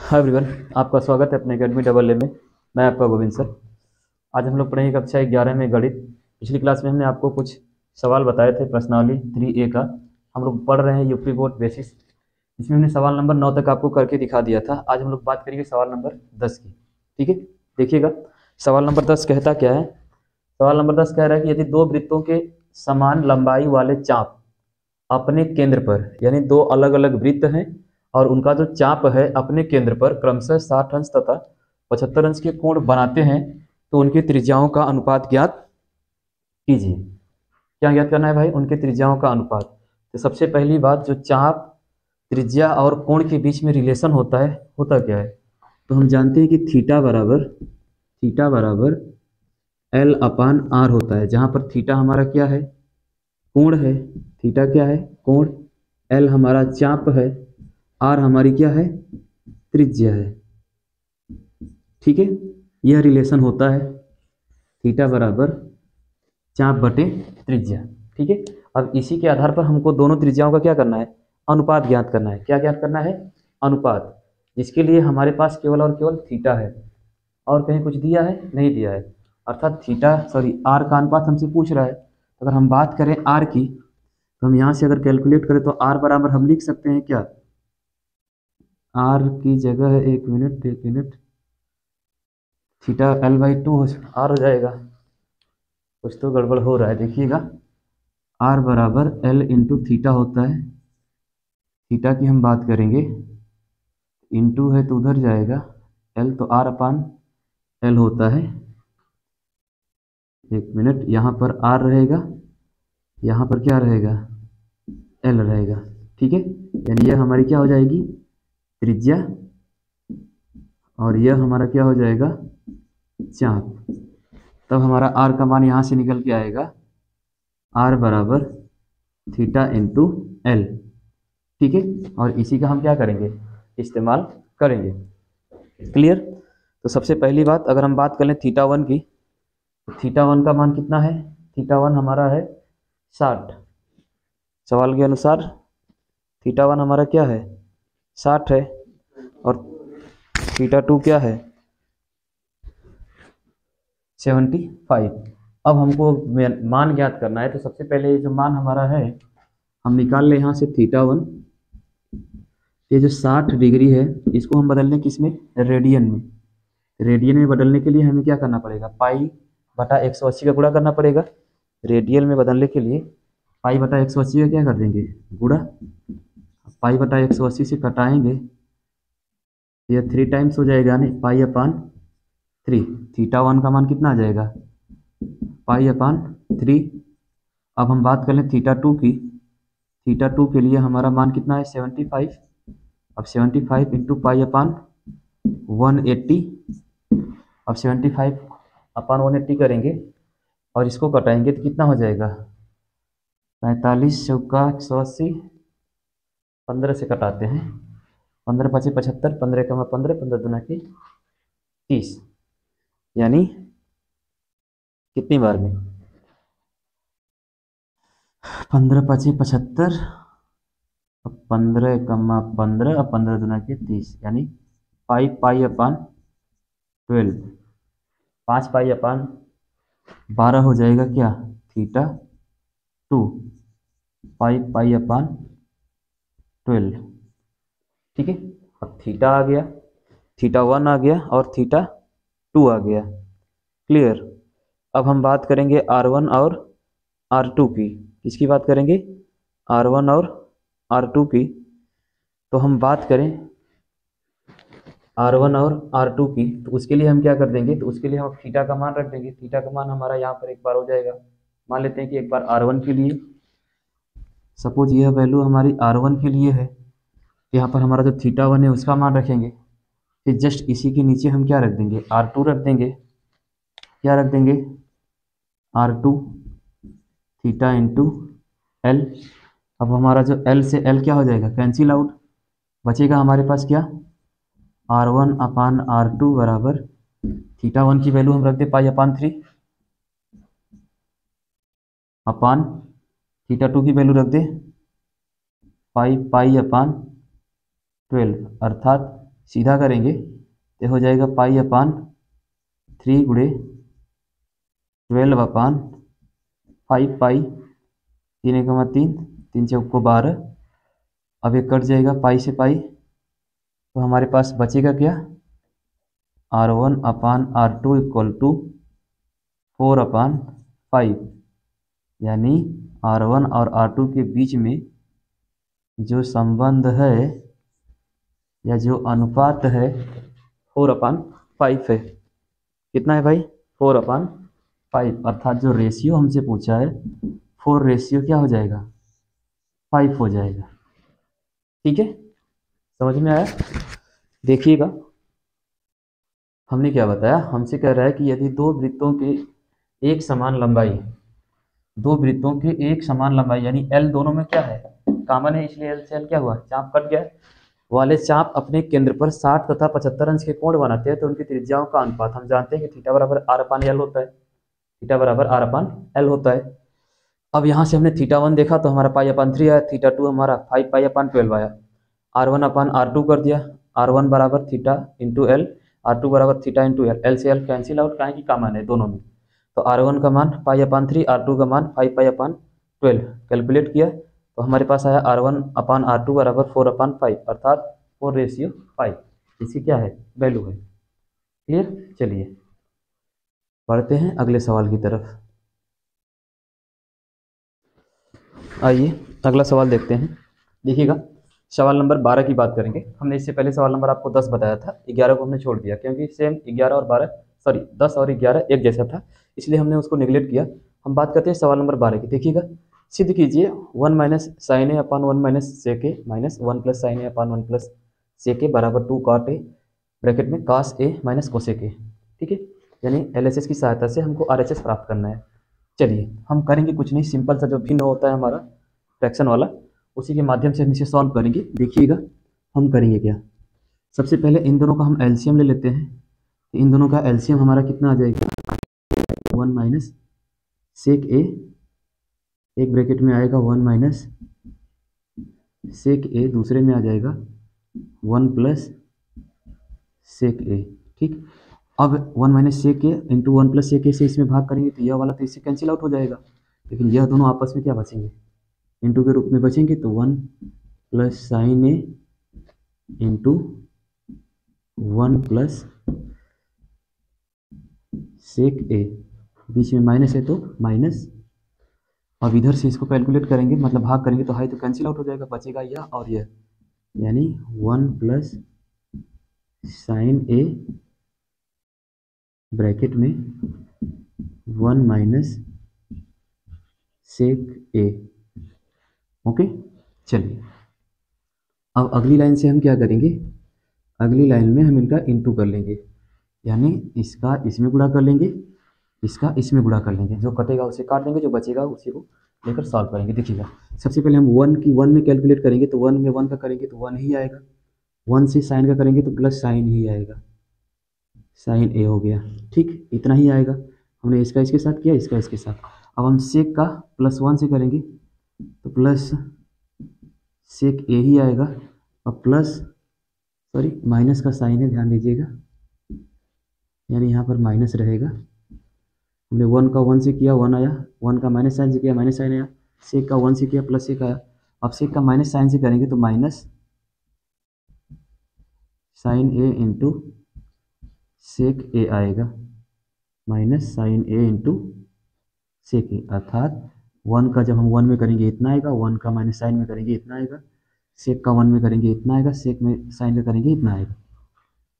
Hi everyone, आपका स्वागत है अपने अकेडमी डबल ए में। मैं आपका गोविंद सर। आज हम लोग पढ़ेंगे कक्षा 11 में गणित। पिछली क्लास में हमने आपको कुछ सवाल बताए थे प्रश्नावली 3A का। हम लोग पढ़ रहे हैं यूपी बोर्ड बेसिस। इसमें हमने सवाल नंबर 9 तक आपको करके दिखा दिया था। आज हम लोग बात करेंगे सवाल नंबर 10 की। ठीक है, देखिएगा सवाल नंबर 10 कहता क्या है। सवाल नंबर 10 कह रहा है कि यदि दो वृत्तों के समान लंबाई वाले चाप अपने केंद्र पर, यानी दो अलग अलग वृत्त हैं और उनका जो चाप है अपने केंद्र पर क्रमशः 60 अंश तथा 75 अंश के कोण बनाते हैं, तो उनकी त्रिज्याओं का अनुपात ज्ञात कीजिए। क्या ज्ञात करना है भाई? उनके त्रिज्याओं का अनुपात। तो सबसे पहली बात, जो चाप, त्रिज्या और कोण के बीच में रिलेशन होता है, होता क्या है? तो हम जानते हैं कि थीटा बराबर एल अपान आर होता है, जहां पर थीटा हमारा क्या है? कोण है। थीटा क्या है? कोण। एल हमारा चाप है, आर हमारी क्या है? त्रिज्या है। ठीक है, यह रिलेशन होता है थीटा बराबर चाप बटे त्रिज्या। ठीक है, अब इसी के आधार पर हमको दोनों त्रिज्याओं का क्या करना है? अनुपात ज्ञात करना है। क्या ज्ञात करना है? अनुपात, जिसके लिए हमारे पास केवल और केवल थीटा है और कहीं कुछ दिया है? नहीं दिया है। अर्थात आर का अनुपात हमसे पूछ रहा है। अगर हम बात करें आर की, तो हम यहाँ से अगर कैलकुलेट करें तो आर बराबर हम लिख सकते हैं क्या? आर की जगह है, एक मिनट, थीटा L/2 आर हो जाएगा। कुछ तो गड़बड़ हो रहा है, देखिएगा। आर बराबर एल इंटू थीटा होता है। थीटा की हम बात करेंगे, इंटू है तो उधर जाएगा, एल तो आर अपान एल होता है। एक मिनट, यहाँ पर आर रहेगा, यहाँ पर क्या रहेगा? एल रहेगा। ठीक है, यानी यह हमारी क्या हो जाएगी? त्रिज्या, और यह हमारा क्या हो जाएगा? चाप। तब हमारा आर का मान यहाँ से निकल के आएगा, आर बराबर थीटा इंटू एल। ठीक है, और इसी का हम क्या करेंगे? इस्तेमाल करेंगे। क्लियर? तो सबसे पहली बात, अगर हम बात करें थीटा वन की, तो थीटा वन का मान कितना है? थीटा वन हमारा है 60। सवाल के अनुसार थीटा वन हमारा क्या है? 60 है। और थीटा टू क्या है? 75। अब हमको मान ज्ञात करना है, तो सबसे पहले ये जो मान हमारा है हम निकाल लें यहाँ से थीटा वन। ये जो 60 डिग्री है, इसको हम बदल लें किस में? रेडियन में। रेडियन में बदलने के लिए हमें क्या करना पड़ेगा? पाई बटा 180 का गुणा करना पड़ेगा। रेडियन में बदलने के लिए पाई बटा 180 का क्या कर देंगे? गुणा। पाई बटा 180 से कटाएंगे, यह 3 टाइम्स हो जाएगा, यानी पाई अपान 3। थीटा वन का मान कितना आ जाएगा? पाई अपान 3। अब हम बात करें थीटा टू की। थीटा टू के लिए हमारा मान कितना है? 75। अब 75 इंटू पाई अपान 180। अब 75 अपान 180 करेंगे और इसको कटाएंगे तो कितना हो जाएगा? 45 चौका 180, 15 से कटाते हैं, 15 पचे 75, 15 कमा 15, 15 दुना की 30, यानी कितनी बार में? 15 पचे 75, 15 कमा 15 और 15 दुना की 30, यानी पाई अपान 12। 5 पाई अपान 12 हो जाएगा क्या? Theta two. Pi upon 12। ठीक है, अब थीटा आ गया, थीटा वन आ गया और थीटा टू आ गया। क्लियर? अब हम बात करेंगे आर वन और आर टू की। किसकी बात करेंगे? आर वन और आर टू की। तो हम बात करें आर वन और आर टू की, तो उसके लिए हम क्या कर देंगे? तो उसके लिए हम थीटा का मान रख देंगे। थीटा का मान हमारा यहाँ पर एक बार हो जाएगा। मान लेते हैं कि एक बार आर वन के लिए, सपोज यह वैल्यू हमारी आर वन के लिए है, यहाँ पर हमारा जो थीटा वन है उसका मान रखेंगे। फिर जस्ट इसी के नीचे हम क्या रख देंगे? आर टू रख देंगे। क्या रख देंगे? R to theta into l. अब हमारा जो एल से एल क्या हो जाएगा? Cancel out. बचेगा हमारे पास क्या? R one upon r two बराबर थीटा वन की वैल्यू हम रख दे pi upon 3, upon theta two की वैल्यू रख दे पाई अपान 12, अर्थात सीधा करेंगे तो हो जाएगा पाई अपान 3 गुणे 12 अपान 5 पाई, 3 एकमा 3, 3 चौक को 12। अब ये कट जाएगा पाई से पाई, तो हमारे पास बचेगा क्या, R1 upon R2 equal to 4 अपान 5, यानी R1 और R2 के बीच में जो संबंध है या जो अनुपात है 4 अपान 5 है। कितना है भाई, 4 अपान 5, अर्थात जो रेशियो हमसे पूछा है 4 रेशियो क्या हो जाएगा, 5 हो जाएगा। ठीक है, समझ में आया। देखिएगा हमने क्या बताया, हमसे कह रहा है कि यदि दो वृत्तों के एक समान लंबाई, दो वृत्तों के एक समान लंबाई यानी L दोनों में क्या है, कॉमन है, इसलिए L से L क्या हुआ, चाप कट गया, वाले चाप अपने केंद्र पर 60 तथा 75 अंश के कोण बनाते हैं, तो उनकी त्रिज्याओं का अनुपात हम जानते हैं कि थीटा बराबर R अपान L होता है, थीटा बराबर R अपान L होता है। अब यहाँ से हमने थीटा 1 देखा तो हमारा पाई अपान 3 आया, थीटा 2 हमारा 5 पाई अपान 12 आया, R1 अपान R2 कर दिया, R1 बराबर थीटा इंटू एल, R2 बराबर थीटा इंटू एल, एल से एल कैंसिल आउट, काहे की कॉमन है दोनों में, तो R1 का मान पाई अपान 3, R2 का मान 5 पाई अपान 12, कैलकुलेट किया तो हमारे पास आया R1 अपान R2 बराबर 4 अपान 5, अर्थात 4 रेशियो 5, इसकी क्या है, वैल्यू है। क्लियर, चलिए बढ़ते हैं अगले सवाल की तरफ। आइए अगला सवाल देखते हैं। देखिएगा सवाल नंबर 12 की बात करेंगे। हमने इससे पहले सवाल नंबर आपको 10 बताया था, 11 को हमने छोड़ दिया क्योंकि सेम 11 और 12 सॉरी 10 और 11 एक जैसा था, इसलिए हमने उसको निगलेक्ट किया। हम बात करते हैं सवाल नंबर 12 की। देखिएगा सिद्ध कीजिए 1 minus sine A upon 1 minus sec A minus 1 plus sine A upon 1 plus sec A बराबर 2 कॉट ए ब्रैकेट में कास ए माइनस कोसेक ए। ठीक है, यानी LHS की सहायता से हमको RHS प्राप्त करना है। चलिए हम करेंगे कुछ नहीं, सिंपल सा जो भिन्न होता है हमारा फ्रैक्शन वाला, उसी के माध्यम से हम इसे सॉल्व करेंगे। देखिएगा हम करेंगे क्या, सबसे पहले इन दोनों का हम एलसीएम ले लेते हैं। तो इन दोनों का एलसीएम हमारा कितना आ जाएगा, 1 माइनस सेक ए, एक ब्रैकेट में आएगा 1 माइनस सेक ए, दूसरे में आ जाएगा 1 प्लस सेक ए। ठीक, अब 1 माइनस सेक ए इंटू 1 प्लस सेक ए से इसमें भाग करेंगे तो यह वाला तो इससे कैंसिल आउट हो जाएगा, लेकिन यह दोनों आपस में क्या बचेंगे, इंटू के रूप में बचेंगे, तो 1 plus sine A into 1 plus sec ए, बीच में माइनस है तो माइनस। अब इधर से इसको कैलकुलेट करेंगे, मतलब भाग करेंगे तो हाई तो कैंसिल आउट हो जाएगा, बचेगा यह और यह, यानी 1 प्लस साइन ए ब्रैकेट में 1 माइनस सेक ए। ओके, चलिए अब अगली लाइन से हम क्या करेंगे, अगली लाइन में हम इनका इंटू कर लेंगे, यानी इसका इसमें गुणा कर लेंगे, इसका इसमें गुणा कर लेंगे, जो कटेगा उसे काट लेंगे, जो बचेगा उसी को लेकर सॉल्व करेंगे। देखिएगा सबसे पहले हम 1 की 1 में कैलकुलेट करेंगे, तो 1 में 1 का करेंगे तो 1 ही आएगा, 1 से साइन का करेंगे तो प्लस साइन ही आएगा, साइन ए हो गया। ठीक, इतना ही आएगा, हमने इसका इसके साथ किया, इसका इसके साथ। अब हम सेक का प्लस 1 से करेंगे तो प्लस सेक ए ही आएगा, और प्लस सॉरी माइनस का साइन है, ध्यान दीजिएगा, यानी यहाँ पर माइनस रहेगा। हमने 1 का 1 से किया 1 आया, 1 का माइनस साइन से किया माइनस साइन आया, सेक का 1 से किया प्लस सेक आया। अब सेक का माइनस साइन से करेंगे तो minus sine A into sec ए आएगा, minus sine A into sec ए, अर्थात 1 का जब हम 1 में करेंगे इतना आएगा, 1 का माइनस साइन में करेंगे इतना आएगा, सेक का 1 में करेंगे इतना आएगा, सेक में साइन का करेंगे इतना आएगा,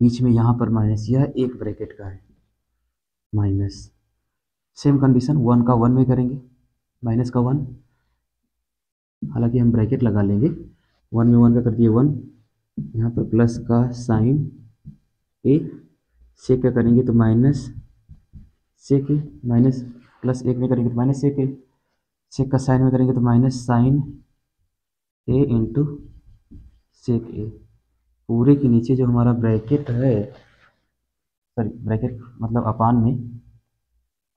बीच में यहाँ पर माइनस, यह एक ब्रैकेट का है माइनस। सेम कंडीशन 1 का 1 में करेंगे माइनस का 1, हालांकि हम ब्रैकेट लगा लेंगे, 1 में 1 का कर दिए 1, यहाँ पर प्लस का साइन ए, सेक का करेंगे तो minus sec A, minus plus 1 में करेंगे तो माइनस सेक ए, सेक का साइन में करेंगे तो minus sine A into sec ए। पूरे के नीचे जो हमारा ब्रैकेट है, सॉरी ब्रैकेट मतलब अपान में,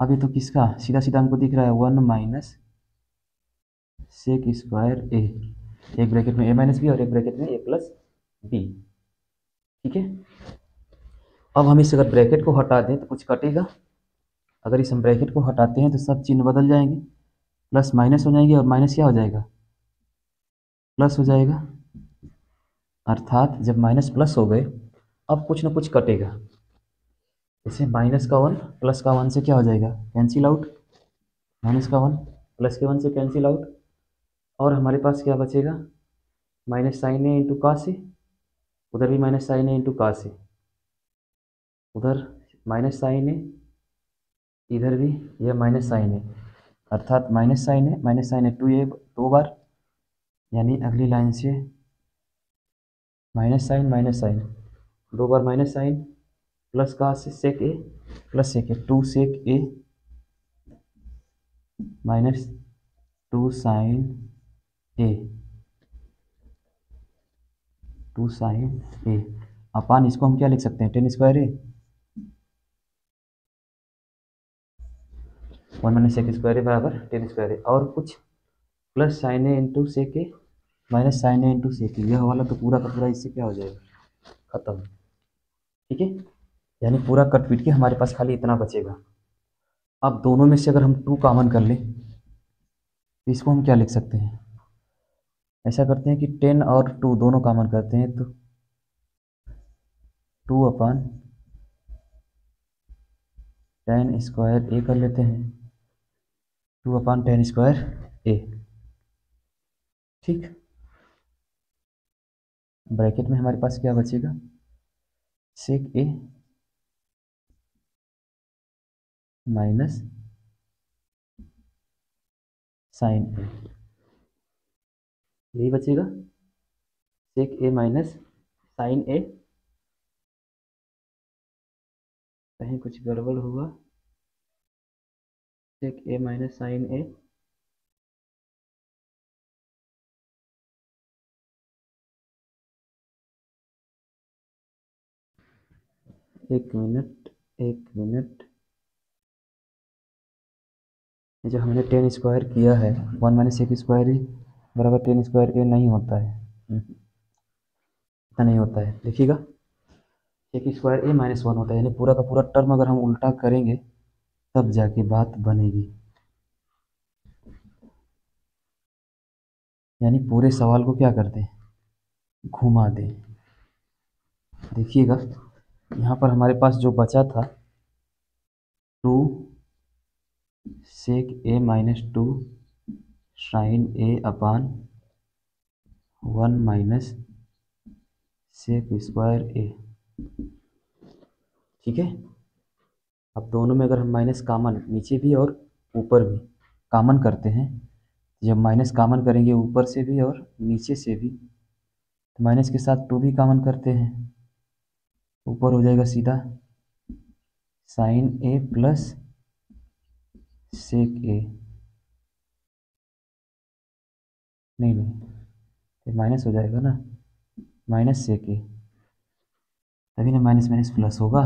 अब ये तो किसका सीधा सीधा हमको दिख रहा है 1 माइनस सेक स्क्वायर ए, एक ब्रैकेट में ए माइनस बी और एक ब्रैकेट में ए प्लस बी। ठीक है। अब हम इस अगर ब्रैकेट को हटा दें तो कुछ कटेगा। अगर इस हम ब्रैकेट को हटाते हैं तो सब चिन्ह बदल जाएंगे, प्लस माइनस हो जाएंगे और माइनस क्या हो जाएगा, प्लस हो जाएगा। अर्थात जब माइनस प्लस हो गए अब कुछ ना कुछ कटेगा। जैसे माइनस का वन प्लस का वन से क्या हो जाएगा, कैंसिल आउट। माइनस का वन प्लस के वन से कैंसिल आउट। और हमारे पास क्या बचेगा, माइनस साइन ए इंटू का से, उधर भी माइनस साइन ए इंटू का से, उधर माइनस साइन ए, इधर भी यह माइनस साइन ए, अर्थात माइनस साइन ए टू ए दो बार, यानी अगली लाइन से माइनस साइन दो बार माइनस साइन, प्लस का से sec A, plus sec A, two sec A minus two sine A, two sine A upon इसको हम क्या लिख सकते हैं, tan square A, one minus sec square A बराबर टेन स्क्वायर ए, और कुछ plus sine A into sec A minus sine A into sec A, यह वाला तो पूरा का पूरा इससे क्या हो जाएगा, खत्म। ठीक है, यानी पूरा कट पीट के हमारे पास खाली इतना बचेगा। अब दोनों में से अगर हम टू कॉमन कर लें तो इसको हम क्या लिख सकते हैं, ऐसा करते हैं कि टेन और टू दोनों कॉमन करते हैं तो टू अपान टेन स्क्वायर ए कर लेते हैं, two upon ten square A. ठीक, ब्रैकेट में हमारे पास क्या बचेगा, सेक ए माइनस साइन ए, यही बचेगा, सेक ए माइनस साइन ए। कहीं कुछ गड़बड़ हुआ, सेक ए माइनस साइन ए, एक मिनट एक मिनट, जो हमने टेन स्क्वायर किया है, one minus sec square A बराबर टेन स्क्वायर ए नहीं होता है, इतना नहीं होता है, देखिएगा सेक स्क्वायर ए माइनस वन होता है, यानी पूरा का पूरा टर्म अगर हम उल्टा करेंगे तब जाके बात बनेगी, यानी पूरे सवाल को क्या कर दें, घुमा दें। देखिएगा यहाँ पर हमारे पास जो बचा था two sec A minus two sine A upon one minus sec square A. ठीक है, अब दोनों में अगर हम माइनस कॉमन नीचे भी और ऊपर भी कॉमन करते हैं, जब माइनस कॉमन करेंगे ऊपर से भी और नीचे से भी, तो माइनस के साथ टू भी कॉमन करते हैं, ऊपर हो जाएगा सीधा साइन ए प्लस सेक ए, नहीं ये माइनस हो जाएगा ना, माइनस सेक ए, तभी ना माइनस माइनस प्लस होगा,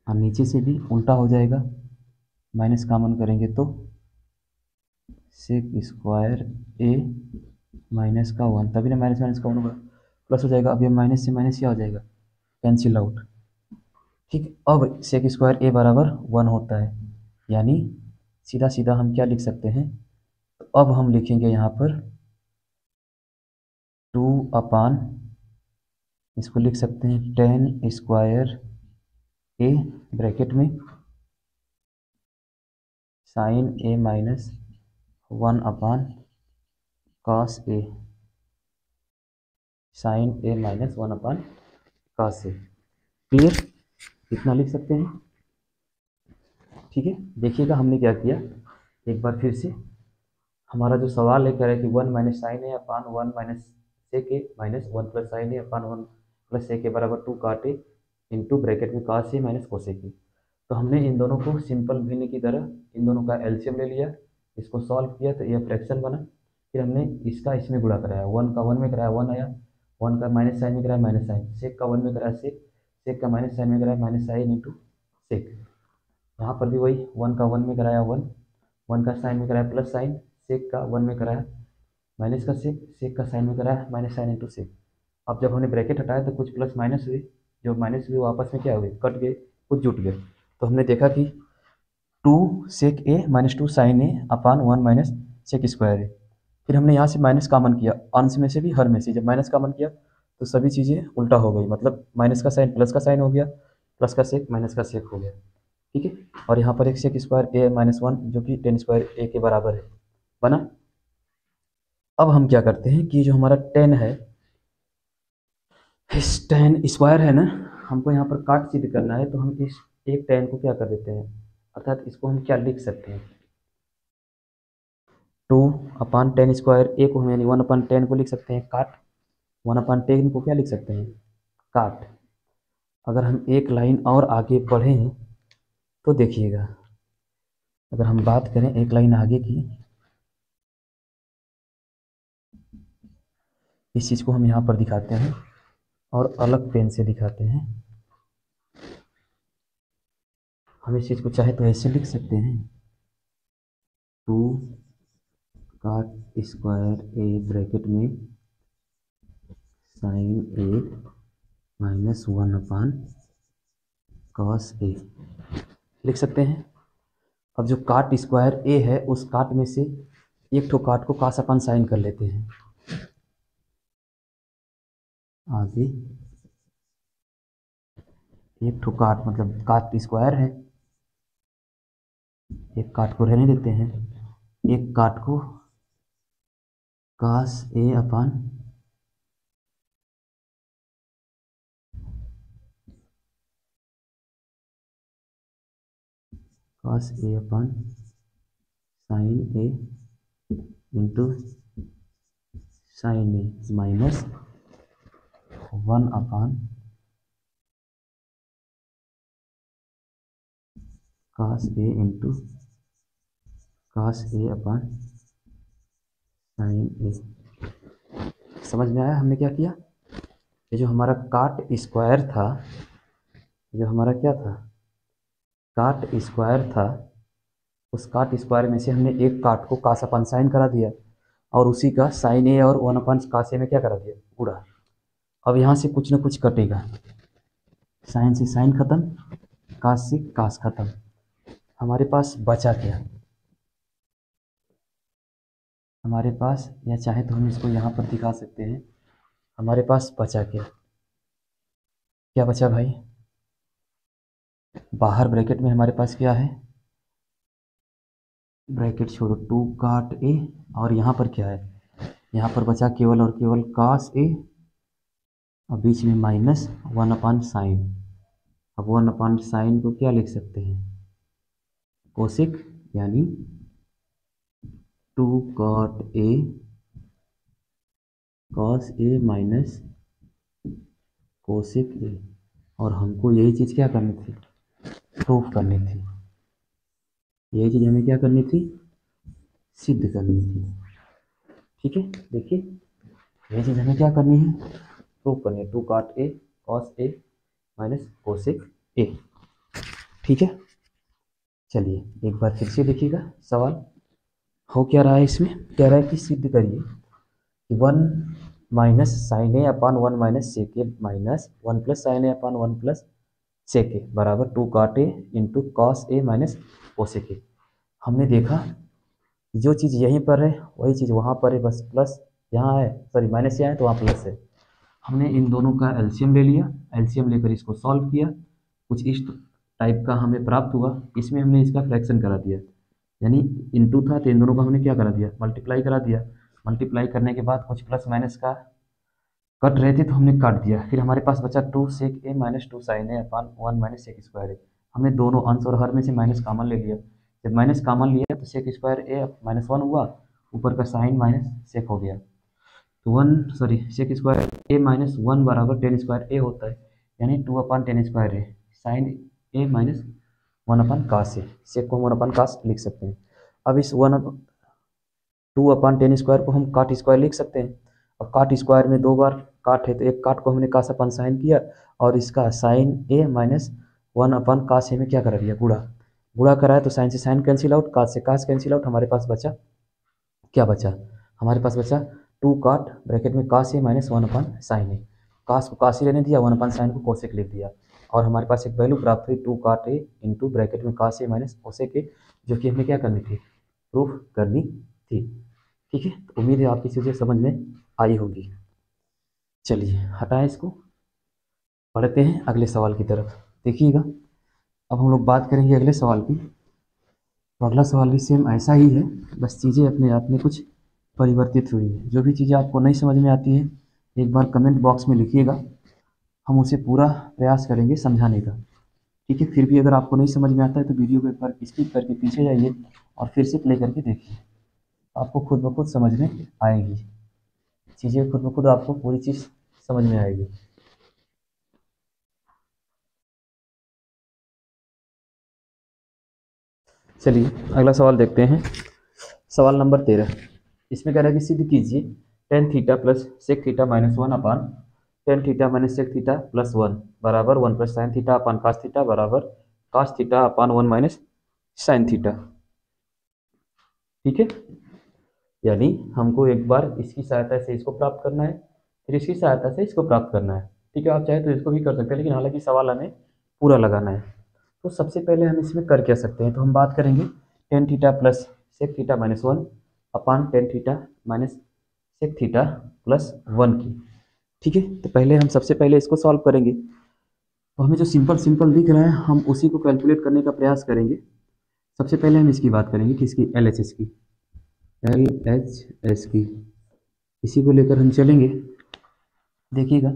और नीचे से भी उल्टा हो जाएगा, माइनस कॉमन करेंगे तो सेक स्क्वायर ए माइनस का वन, तभी ना माइनस माइनस का वन होगा, प्लस हो जाएगा। अब ये माइनस से माइनस क्या हो जाएगा, कैंसिल आउट। ठीक, अब सेक स्क्वायर ए बराबर वन होता है, यानी सीधा सीधा हम क्या लिख सकते हैं, तो अब हम लिखेंगे यहाँ पर टू अपान, इसको लिख सकते हैं टेन स्क्वायर ए ब्रैकेट में sign A minus one upon cos A, sign A minus one upon cos A. Clear, इतना लिख सकते हैं। ठीक है, देखिएगा हमने क्या किया, एक बार फिर से हमारा जो सवाल है कह रहा है कि one minus sine A upon one minus sec A minus one plus sine A upon one plus sec A बराबर टू काट ए इंटू ब्रैकेट में कॉस ए माइनस कोसेक ए। तो हमने इन दोनों को सिंपल भिन्न की तरह इन दोनों का एलसीएम ले लिया, इसको सॉल्व किया तो यह फ्रैक्शन बना, फिर हमने इसका इसमें गुणा कराया, वन का वन में कराया वन आया, वन का माइनस साइन में कराया माइनस साइन, सेक का वन में कराया सेक, सेक का माइनस साइन में कराया माइनस साइन इंटू सेक, यहाँ पर भी वही वन का वन में कराया वन, वन का साइन में कराया प्लस साइन, सेक का वन में कराया माइनस का सेक, सेक का साइन में कराया माइनस साइन इंटू सेक। अब जब हमने ब्रैकेट हटाया तो कुछ प्लस माइनस हुए, जो माइनस हुए वो आपस में क्या हुए, कट गए, कुछ जुट गए। तो हमने देखा कि 2 सेक A minus 2 sign A upon 1 minus sec square ए। फिर हमने यहाँ से माइनस कॉमन किया, अंश में से भी हर में से। जब माइनस कॉमन किया तो सभी चीज़ें उल्टा हो गई, मतलब माइनस का साइन प्लस का साइन हो गया, प्लस का सेक माइनस का सेक हो गया। ठीक है, और यहाँ पर एक सेक स्क्वायर ए माइनस 1 जो कि टेन स्क्वायर ए के बराबर है बना। अब हम क्या करते हैं कि जो हमारा टेन है, इस टेन स्क्वायर है ना, हमको यहाँ पर काट सिद्ध करना है, तो हम इस एक टेन को क्या कर देते हैं, अर्थात इसको हम क्या लिख सकते हैं, 2/10 स्क्वायर ए को हम यानी 1/10 को लिख सकते हैं काट, 1/10 को क्या लिख सकते हैं, काट। अगर हम एक लाइन और आगे बढ़ें तो देखिएगा, अगर हम बात करें एक लाइन आगे की, इस चीज़ को हम यहाँ पर दिखाते हैं और अलग पेन से दिखाते हैं। हम इस चीज़ को चाहे तो ऐसे लिख सकते हैं, 2 काट स्क्वायर ए ब्रैकेट में sign A minus 1 cos A लिख सकते हैं। अब जो काट स्क्वायर ए है उस काट में से एक ठो काट को कास अपन साइन कर लेते हैं। आगे एक ठो काट मतलब काट स्क्वायर है, एक काट को रहने देते हैं, एक काट को कास ए अपन कास ए अपन sign A into sine A minus 1 cos A into cos A upon sign ए। समझ में आया हमने क्या किया? ये जो हमारा काट स्क्वायर था, जो हमारा क्या था, काट स्क्वायर था, उस काट स्क्वायर में से हमने एक काट को कास अपन साइन करा दिया और उसी का साइन ए और 1 कास ए में क्या करा दिया, गुणा। अब यहाँ से कुछ ना कुछ कटेगा, साइन से साइन खत्म, कास से कास खत्म, हमारे पास बचा क्या, हमारे पास, या चाहे तो हम इसको यहाँ पर दिखा सकते हैं, हमारे पास बचा क्या, क्या बचा भाई, बाहर ब्रैकेट में हमारे पास क्या है, ब्रैकेट छोड़ो 2 काट ए, और यहाँ पर क्या है, यहाँ पर बचा केवल और केवल कास ए और बीच में माइनस 1 साइन। अब 1 साइन को क्या लिख सकते हैं, कोसेक, यानी 2 cot a cos A minus cosec a. और हमको यही चीज़ क्या करनी थी, प्रूफ करनी थी, यही चीज़ हमें क्या करनी थी, सिद्ध करनी थी। ठीक है, देखिए यही चीज़ हमें क्या करनी है, प्रूफ करनी है, 2 cot A cos A minus cosec A. ठीक है, चलिए एक बार फिर से देखिएगा सवाल हो क्या रहा है। इसमें कह रहा है कि सिद्ध करिए 1 minus sine A upon 1 minus sec A minus 1 plus sine A upon 1 plus sec A बराबर 2 cot A into cos A minus cosec A. हमने देखा जो चीज़ यहीं पर है वही चीज़ वहाँ पर है, बस प्लस यहाँ है, सॉरी माइनस यहाँ है तो वहाँ प्लस है। हमने इन दोनों का एलसीएम ले लिया, एलसीएम लेकर इसको सॉल्व किया, कुछ इस टाइप का हमें प्राप्त हुआ। इसमें हमने इसका फ्रैक्शन करा दिया, यानी इनटू था तो इन दोनों का हमने क्या करा दिया, मल्टीप्लाई करा दिया। मल्टीप्लाई करने के बाद कुछ प्लस माइनस का कट रहे थे तो हमने काट दिया। फिर हमारे पास बचा 2 सेक A minus 2 sign A upon 1 minus sec square ए। हमने दोनों अंश और हर में से माइनस कॉमन ले लिया। जब माइनस कॉमन लिया तो सेक स्क्वायर ए माइनस 1 हुआ, ऊपर का साइन माइनस सेक हो गया, तो 1 सॉरी सेक स्क्वायर ए माइनस 1 बराबर टेन स्क्वायर ए होता है, यानी 2/10 स्क्वायर ए साइन ए माइनस 1 कास ए। सेक को हम 1 कास लिख सकते हैं। अब इस 2/10 स्क्वायर को हम काट स्क्वायर लिख सकते हैं। अब काट स्क्वायर में 2 बार काट है तो एक काट को हमने कास अपन साइन किया और इसका साइन ए माइनस 1 कास ए में क्या करा दिया, गुणा। गुणा कराया तो साइन से साइन कैंसिल आउट, कास से कास कैंसिल आउट, हमारे पास बचा क्या बचा, हमारे पास बचा 2 काट ब्रैकेट में कास ए माइनस 1 साइन ए। कास को कास ही रहने दिया, 1/sin को कोसेक लिख दिया, और हमारे पास एक वैल्यू प्राप्त हुई 2 cot A इंटू ब्रैकेट में कास A माइनस कोसेक A, जो कि हमें क्या करनी थी, प्रूफ करनी थी। ठीक है, तो उम्मीद है आपकी चीज़ें समझ में आई होगी। चलिए हटाएं इसको, पढ़ते हैं अगले सवाल की तरफ। देखिएगा, अब हम लोग बात करेंगे अगले सवाल की। तो अगला सवाल भी सेम ऐसा ही है, बस चीज़ें अपने आप में कुछ परिवर्तित हुई हैं। जो भी चीज़ें आपको नहीं समझ में आती है एक बार कमेंट बॉक्स में लिखिएगा, हम उसे पूरा प्रयास करेंगे समझाने का। ठीक है, फिर भी अगर आपको नहीं समझ में आता है तो वीडियो को एक बार स्किप करके पीछे जाइए और फिर से प्ले करके देखिए, आपको खुद ब खुद समझ में आएगी चीज़ें, खुद ब खुद आपको पूरी चीज़ समझ में आएगी। चलिए अगला सवाल देखते हैं, सवाल नंबर 13। इसमें कह रहा है कि सिद्ध कीजिए tan theta plus sec theta minus 1 upon tan theta minus sec theta plus 1 बराबर 1 plus sine theta upon cos theta बराबर cos theta upon 1 minus sine theta. ठीक है, यानी हमको एक बार इसकी सहायता से इसको प्राप्त करना है, फिर इसकी सहायता से इसको प्राप्त करना है। ठीक है, आप चाहे तो इसको भी कर सकते हैं, लेकिन हालांकि सवाल हमें पूरा लगाना है। तो सबसे पहले हम इसमें कर क्या सकते हैं, तो हम बात करेंगे tan theta plus sec theta minus 1 upon tan theta minus sec theta plus 1 की। ठीक है, तो पहले हम सबसे पहले इसको सॉल्व करेंगे। तो हमें जो सिंपल सिंपल दिख रहा है हम उसी को कैलकुलेट करने का प्रयास करेंगे। सबसे पहले हम इसकी बात करेंगे, किसकी, LHS की, LHS की, इसी को लेकर हम चलेंगे। देखिएगा,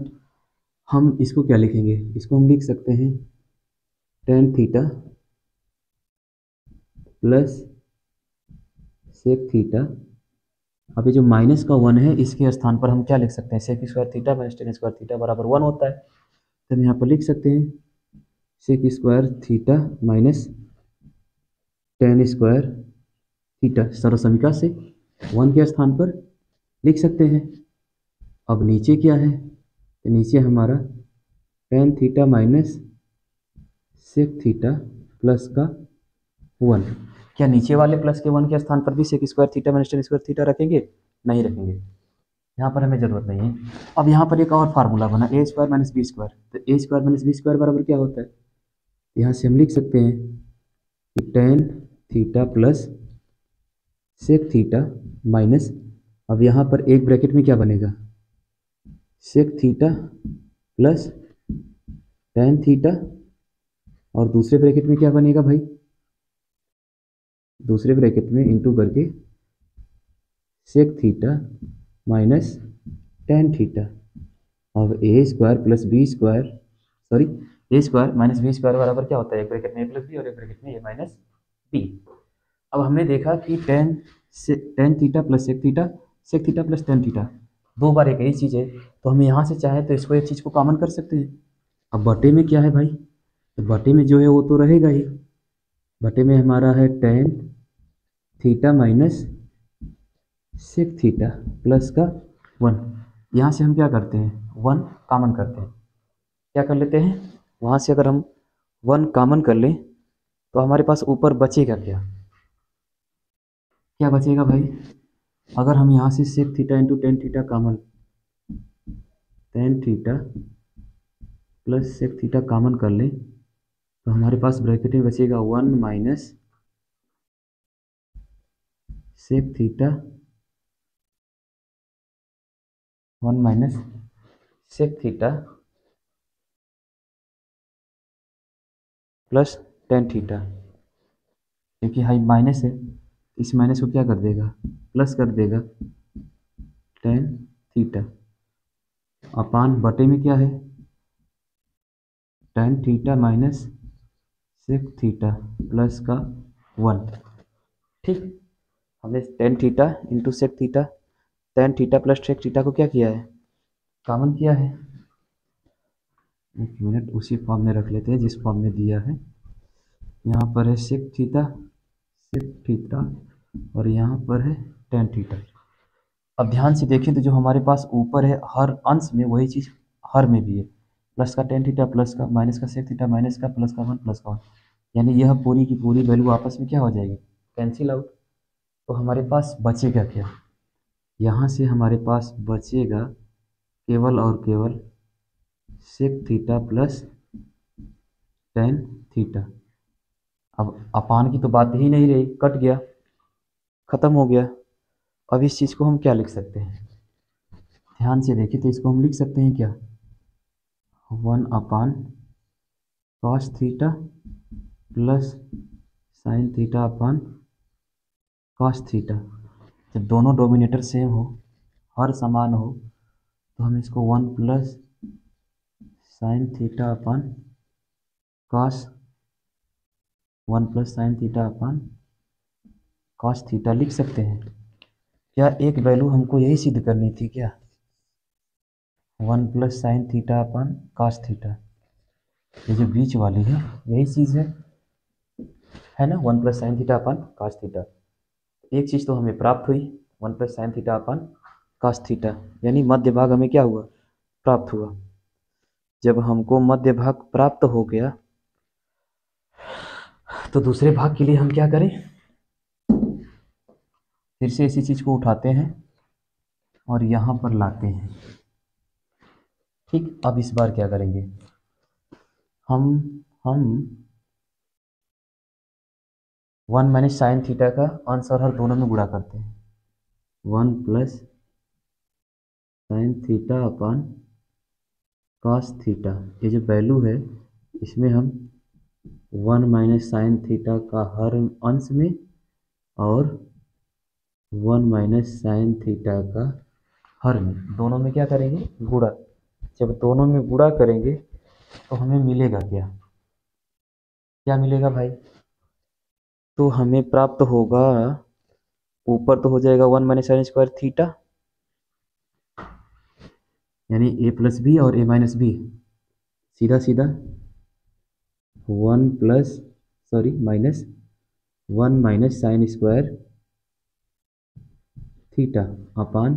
हम इसको क्या लिखेंगे, इसको हम लिख सकते हैं tan theta plus sec theta. अभी जो माइनस का 1 है इसके स्थान पर हम क्या लिख सकते हैं, sec square theta minus tan square theta बराबर 1 होता है। तो हम यहाँ पर लिख सकते हैं sec square theta minus tan square theta, सर्वसमीका से 1 के स्थान पर लिख सकते हैं। अब नीचे क्या है, तो नीचे हमारा tan theta minus sec theta plus का 1। क्या नीचे वाले प्लस के 1 के स्थान पर भी sec square theta minus tan square theta रखेंगे? नहीं रखेंगे, यहाँ पर हमें जरूरत नहीं है। अब यहाँ पर एक और फार्मूला बना, A square minus B square. तो A square minus B square बराबर क्या होता है, यहाँ से हम लिख सकते हैं कि tan theta plus sec theta minus, अब यहाँ पर एक ब्रैकेट में क्या बनेगा, sec theta plus tan theta, और दूसरे ब्रैकेट में क्या बनेगा भाई, दूसरे ब्रैकेट में इंटू करके sec theta minus tan theta. अब A square plus B square, sorry A square minus B square बराबर क्या होता है, एक ब्रैकेट में ए प्लस बी और एक ब्रैकेट में ए माइनस बी। अब हमने देखा कि tan theta plus sec theta plus tan theta, दो बार एक ही चीज़ है, तो हम यहाँ से चाहे तो इसको एक चीज़ को कॉमन कर सकते हैं। अब बटे में क्या है भाई, तो बटे में जो है वो तो रहेगा ही, बटे में हमारा है tan theta minus sec theta plus का 1। यहाँ से हम क्या करते हैं, 1 कॉमन करते हैं, क्या कर लेते हैं, वहाँ से अगर हम 1 कॉमन कर लें तो हमारे पास ऊपर बचेगा क्या, क्या बचेगा भाई, अगर हम यहाँ से sec theta into tan theta common, tan theta plus sec theta common कर लें तो हमारे पास ब्रैकेट में बचेगा 1 minus sec theta, 1 minus sec theta plus tan theta, क्योंकि हाई माइनस है इस माइनस को क्या कर देगा, प्लस कर देगा टेन थीटा, अपान बटे में क्या है, tan theta minus sec theta plus का 1। ठीक, हमने tan theta into sec theta, tan theta plus sec theta को क्या किया है, कॉमन किया है। एक मिनट, उसी फॉर्म में रख लेते हैं जिस फॉर्म में दिया है। यहाँ पर है सेक थीटा और यहाँ पर है टेन थीटा। अब ध्यान से देखें तो जो हमारे पास ऊपर है हर अंश में वही चीज़ हर में भी है, प्लस का टेन थीटा प्लस का माइनस का सेक थीटा माइनस का प्लस का 1 प्लस का 1, यानी यह पूरी की पूरी वैल्यू आपस में क्या हो जाएगी, कैंसिल आउट। तो हमारे पास बचेगा क्या, यहाँ से हमारे पास बचेगा केवल और केवल sec theta plus tan theta. अब अपान की तो बात ही नहीं रही, कट गया, खत्म हो गया। अब इस चीज़ को हम क्या लिख सकते हैं, ध्यान से देखिए, तो इसको हम लिख सकते हैं क्या, 1 cos theta plus sine theta upon cos theta. जब दोनों डोमिनेटर सेम हो, हर समान हो, तो हम इसको 1 plus sine theta upon cos 1 plus sine theta upon cos theta लिख सकते हैं। क्या एक वैल्यू हमको यही सिद्ध करनी थी क्या, 1 plus sine theta upon cos theta, ये जो बीच वाली है यही चीज़ है ना, 1 plus sine theta upon cos theta. एक चीज़ तो हमें प्राप्त हुई, 1 plus sine theta upon cos theta, यानी मध्य भाग हमें क्या हुआ, प्राप्त हुआ। जब हमको मध्य भाग प्राप्त हो गया, तो दूसरे भाग के लिए हम क्या करें, फिर से इसी चीज़ को उठाते हैं और यहाँ पर लाते हैं। ठीक, अब इस बार क्या करेंगे, हम 1 माइनस साइन थीटा का अंश और हर दोनों में गुणा करते हैं। 1 plus sine theta upon cos theta, ये जो वैल्यू है इसमें हम 1 माइनस साइन थीटा का हर अंश में और 1 माइनस साइन थीटा का हर में, दोनों में क्या करेंगे, गुणा। जब दोनों में गुणा करेंगे तो हमें मिलेगा क्या, क्या मिलेगा भाई, तो हमें प्राप्त होगा, ऊपर तो हो जाएगा 1 माइनस साइन स्क्वायर थीटा, यानी ए प्लस बी और ए माइनस बी, सीधा सीधा 1 plus minus 1 minus sine square theta upon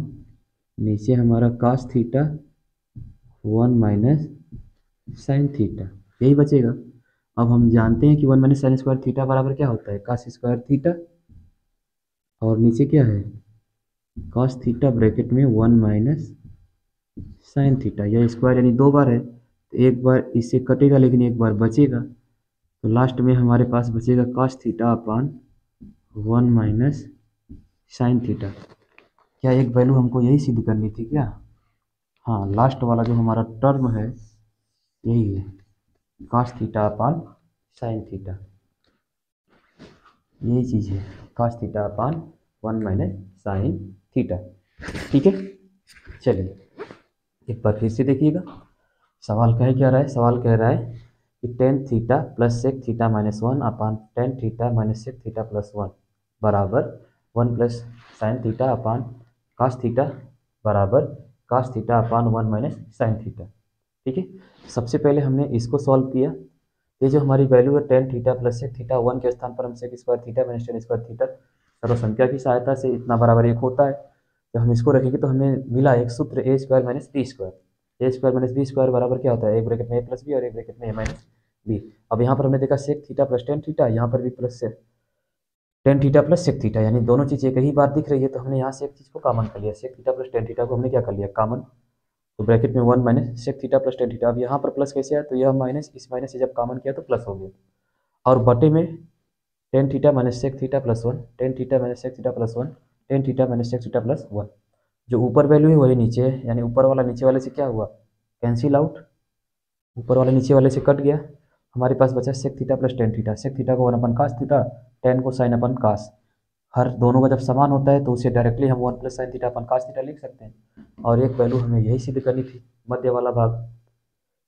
नीचे हमारा cos theta 1 minus sine theta, यही बचेगा। अब हम जानते हैं कि 1 माइनस साइन स्क्वायर थीटा बराबर क्या होता है, कॉस स्क्वायर थीटा, और नीचे क्या है, कॉस थीटा ब्रैकेट में 1 माइनस साइन थीटा, यह स्क्वायर यानी 2 बार है, तो एक बार इससे कटेगा लेकिन एक बार बचेगा, तो लास्ट में हमारे पास बचेगा cos theta upon 1 minus sine theta. क्या एक वैल्यू हमको यही सिद्ध करनी थी क्या, हाँ, लास्ट वाला जो हमारा टर्म है यही है, कॉस थीटा अपान साइन थीटा, यही चीज़ है, cos theta upon 1 minus sine theta. ठीक है, चलिए एक बार फिर से देखिएगा, सवाल कह क्या रहा है, सवाल कह रहा है कि tan theta plus sec theta minus 1 upon tan theta minus sec theta plus 1 बराबर 1 plus sine theta upon cos theta बराबर cos theta upon 1 minus sine theta. ठीक है, सबसे पहले हमने इसको सॉल्व किया, ये जो हमारी वैल्यू है tan theta plus sec theta, 1 के स्थान पर हम sec square theta minus tan square theta सर्वसंख्या की सहायता से इतना बराबर 1 होता है, जब हम इसको रखेंगे तो हमें मिला एक सूत्र ए स्क्वायर माइनस बी स्क्वायर, ए स्क्वायर माइनस बी स्क्वायर बराबर क्या होता है, एक ब्रैकेट में ए प्लस बी और एक ब्रैकेट में ए माइनस बी। अब यहाँ पर हमने देखा sec theta plus tan theta, यहाँ पर भी प्लस से tan theta plus sec theta, यानी दोनों चीज़ एक ही बार दिख रही है, तो हमने यहाँ से एक चीज़ को कॉमन कर लिया, sec theta plus tan theta को हमने क्या कर लिया, कॉमन, तो ब्रैकेट में 1 minus sec theta plus tan theta. अब यहाँ पर प्लस कैसे आया, तो यह माइनस इस माइनस से जब कॉमन किया तो प्लस हो गया, और बटे में tan theta minus sec theta plus 1, tan theta minus sec theta plus 1, tan theta minus sec theta plus 1, जो ऊपर वैल्यू है वही नीचे है, यानी ऊपर वाला नीचे वाले से क्या हुआ, कैंसिल आउट, ऊपर वाले नीचे वाले से कट गया, हमारे पास बचा sec theta plus tan theta, sec theta को 1 अपन कास थीटा, टेन को साइन अपन कास, हर दोनों का जब समान होता है तो उसे डायरेक्टली हम 1 प्लस साइन थीटा अपन कास थीटा लिख सकते हैं, और एक वैल्यू हमें यही सिद्ध करनी थी, मध्य वाला भाग।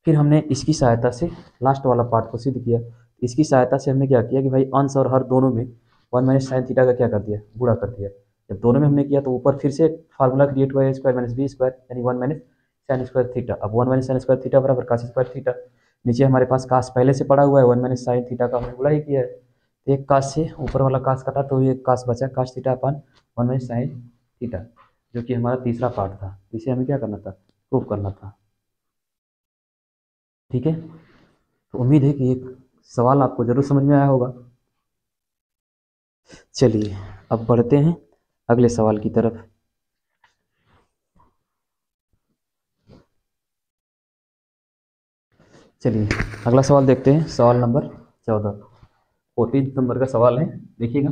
फिर हमने इसकी सहायता से लास्ट वाला पार्ट को सिद्ध किया, इसकी सहायता से हमने क्या किया कि भाई अंश और हर दोनों में 1 माइनस साइन थीटा का क्या कर दिया, गुणा कर दिया। जब दोनों में हमने किया तो ऊपर फिर से फार्मूला क्रिएट हुआ, ए स्क्वायर माइनस बी स्क्वायर यानी 1 माइनस साइन स्क्वायर थीटा। अब 1 माइनस साइन स्क्वायर थीटा बराबर कास स्क्वायर थीटा, नीचे हमारे पास कास पहले से पड़ा हुआ है, 1 माइनस साइन थीटा का हमने गुणा ही किया है, तो एक कास से ऊपर वाला कास कटा तो ये कास बचा, कास थीटा अपन 1 माइनस साइन थीटा, जो कि हमारा तीसरा पार्ट था, इसे हमें क्या करना था, प्रूव करना था। ठीक है, तो उम्मीद है कि एक सवाल आपको जरूर समझ में आया होगा। चलिए अब बढ़ते हैं अगले सवाल की तरफ। चलिए अगला सवाल देखते हैं, सवाल नंबर 14, 14 नंबर का सवाल है, देखिएगा।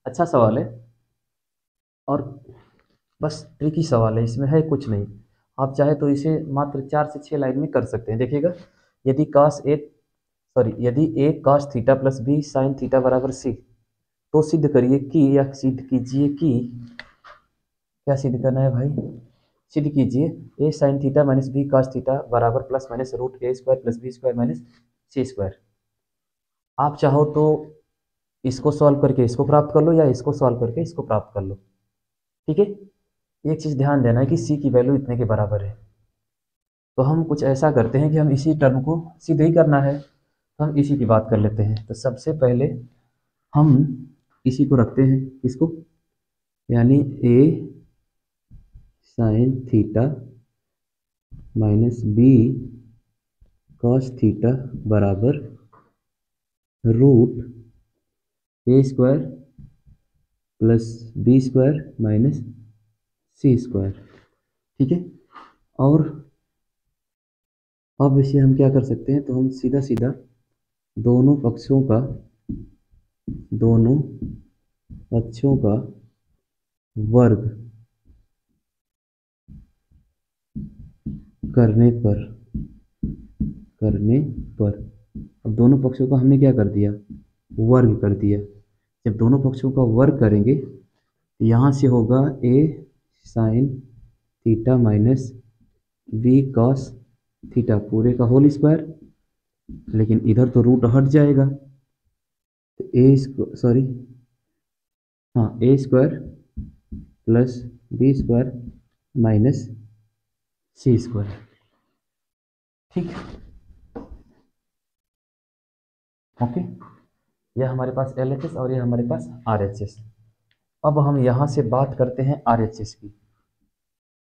अच्छा सवाल है और बस ट्रिकी सवाल है, इसमें है कुछ नहीं। आप चाहे तो इसे मात्र 4 से 6 लाइन में कर सकते हैं। देखिएगा, यदि यदि a cos theta plus B sine theta बराबर सी, तो सिद्ध करिए कि, या सिद्ध कीजिए कि, क्या सिद्ध करना है भाई, सिद्ध कीजिए A sine theta minus B cos theta बराबर plus minus root A square plus B square minus C square. आप चाहो तो इसको सॉल्व करके इसको प्राप्त कर लो, या इसको सॉल्व करके इसको प्राप्त कर लो। ठीक है, एक चीज़ ध्यान देना है कि सी की वैल्यू इतने के बराबर है। तो हम कुछ ऐसा करते हैं कि हम इसी टर्म को सीधे ही करना है, तो हम इसी की बात कर लेते हैं। तो सबसे पहले हम इसी को रखते हैं, इसको, यानी A sine theta minus B cos theta बराबर root A square plus B square minus C square. ठीक है, और अब इसे हम क्या कर सकते हैं, तो हम सीधा सीधा दोनों पक्षों का वर्ग करने पर अब दोनों पक्षों का हमने क्या कर दिया, वर्ग कर दिया। जब दोनों पक्षों का वर्ग करेंगे तो यहाँ से होगा A sine theta minus B cos theta पूरे का होल स्क्वायर, लेकिन इधर तो रूट हट जाएगा, तो A square plus B square minus C square. ठीक, ओके, यह हमारे पास LHS और यह हमारे पास RHS। अब हम यहाँ से बात करते हैं RHS की,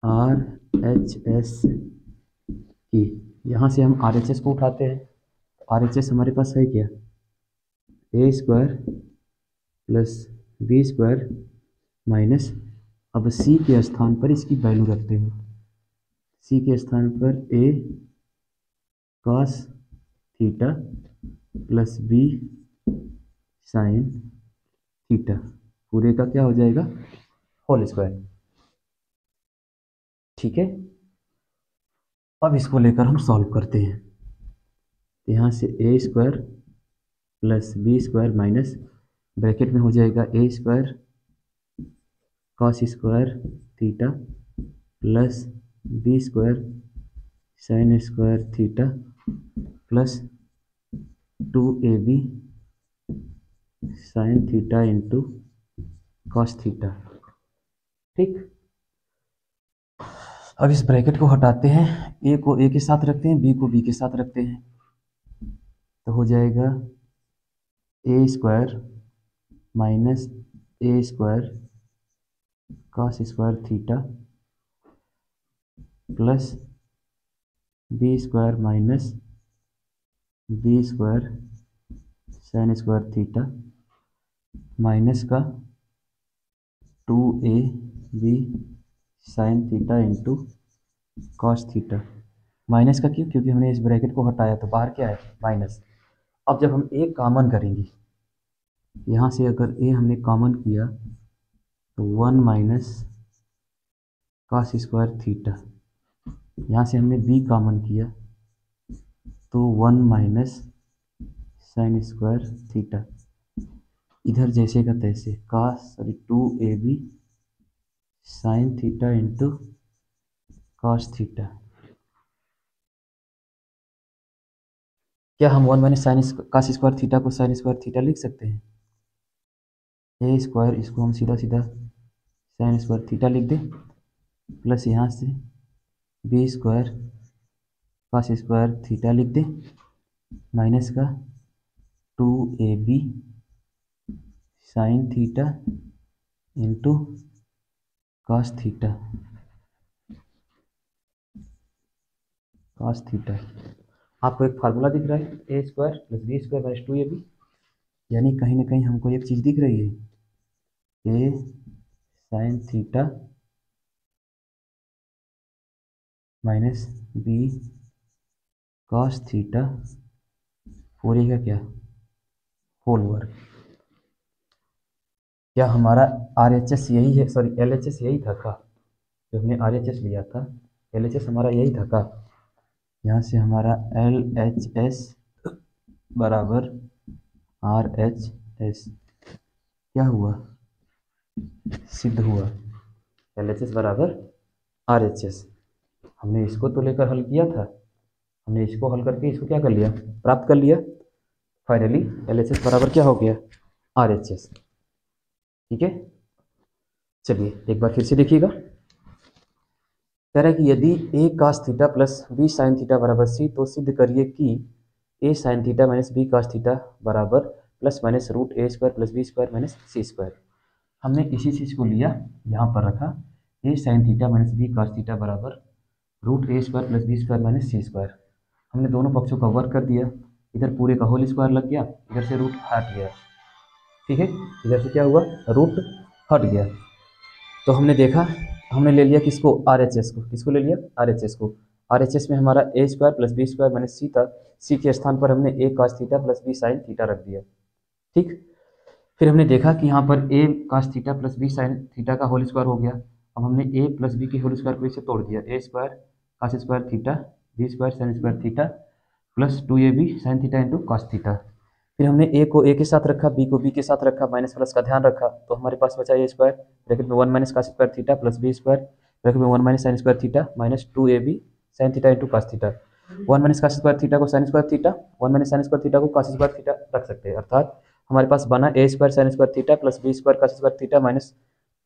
RHS की। यहाँ से हम RHS को उठाते हैं, तो RHS हमारे पास है क्या, A square plus B square minus, अब सी के स्थान पर इसकी वैल्यू रखते हैं, सी के स्थान पर A cos theta plus B sine theta पूरे का क्या हो जाएगा, होल स्क्वायर। ठीक है, अब इसको लेकर हम सॉल्व करते हैं। यहाँ से A square plus B square minus bracket में हो जाएगा A square cos square theta plus B square sine square theta plus 2ab sine theta into cos theta. ठीक, अब इस ब्रैकेट को हटाते हैं, ए को ए के साथ रखते हैं, बी को बी के साथ रखते हैं, तो हो जाएगा A square minus A square cos square theta plus B square minus B square sine square theta minus का 2ab sine theta into cos theta. Minus का क्यों, क्योंकि हमने इस ब्रैकेट को हटाया तो बाहर क्या है, माइनस। अब जब हम ए कॉमन करेंगे, यहाँ से अगर ए हमने कॉमन किया तो 1 माइनस कॉस स्क्वायर थीटा, यहाँ से हमने बी कॉमन किया तो 1 माइनस साइन स्क्वायर थीटा, इधर जैसे का तैसे cos 2ab sine theta into cos theta. क्या हम 1 minus sine cos square theta को साइन स्क्वायर थीटा लिख सकते हैं, ए स्क्वायर इसको हम सीधा सीधा साइन स्क्वायर थीटा लिख दें, प्लस यहाँ से B square cos square theta लिख दें, माइनस का 2ab sine theta into cos theta, cos theta. आपको एक फार्मूला दिख रहा है, A square plus B square minus 2ab, यानी कहीं ना कहीं हमको एक चीज़ दिख रही है, A sine theta minus B cos theta पूरी का क्या होल वर्ग। क्या हमारा आर एच एस यही है, सॉरी एल एच एस यही था का, जो हमने आर एच एस लिया था, एल एच एस हमारा यही था का। यहाँ से हमारा एल एच एस बराबर आर एच एस क्या हुआ, सिद्ध हुआ। एल एच एस बराबर आर एच एस, हमने इसको तो लेकर हल किया था, हमने इसको हल करके इसको क्या कर लिया, प्राप्त कर लिया। फाइनली एल एच एस बराबर क्या हो गया, आर एच एस। ठीक है, चलिए एक बार फिर से देखिएगा। कह रहा है कि यदि A cos theta plus B sine theta बराबर सी, तो सिद्ध करिए कि A sine theta minus B cos theta बराबर plus minus root A square plus B square minus C square. हमने इसी चीज़ को लिया, यहाँ पर रखा, A sine theta minus B cos theta बराबर root A square plus B square minus C square. हमने दोनों पक्षों का वर्क कर दिया, इधर पूरे का होल स्क्वायर लग गया, इधर से रूट हट गया। ठीक है, इधर से क्या हुआ, रूट हट गया। तो हमने देखा, हमने ले लिया किसको, आर एच एस को, किसको ले लिया, आर एच एस को। आर एच एस में हमारा A square plus B square minus C था, सी के स्थान पर हमने A cos theta plus B sine theta रख दिया। ठीक, फिर हमने देखा कि यहाँ पर A cos theta plus B sine theta का होल स्क्वायर हो गया। अब हमने ए प्लस बी के होल स्क्वायर को इसे तोड़ दिया, A square cos square theta b square sine square theta plus 2ab sine theta into cos theta. फिर हमने ए को ए के साथ रखा, बी को बी के साथ रखा, माइनस प्लस का ध्यान रखा, तो हमारे पास बचा ए स्क्वायर ब्रैकेट में 1 minus cos square theta plus B square bracket में 1 minus sine square theta minus 2ab sine theta into cos theta. 1 minus cos square theta को sine square theta, 1 minus sine square theta को cos square theta रख सकते हैं, अर्थात हमारे पास बना A square sine square theta plus B square cos square theta minus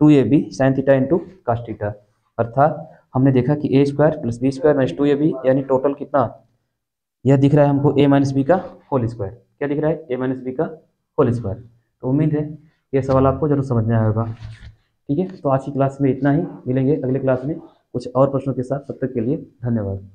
2ab sine theta into cos theta. अर्थात हमने देखा कि A square plus B square minus 2ab यानी टोटल कितना, यह दिख रहा है हमको ए माइनस बी का होल स्क्वायर। क्या दिख रहा है, ए माइनस बी का होल स्क्वायर। तो उम्मीद है ये सवाल आपको जरूर समझ में आया होगा। ठीक है, तो आज की क्लास में इतना ही, मिलेंगे अगले क्लास में कुछ और प्रश्नों के साथ, तब तक के लिए धन्यवाद।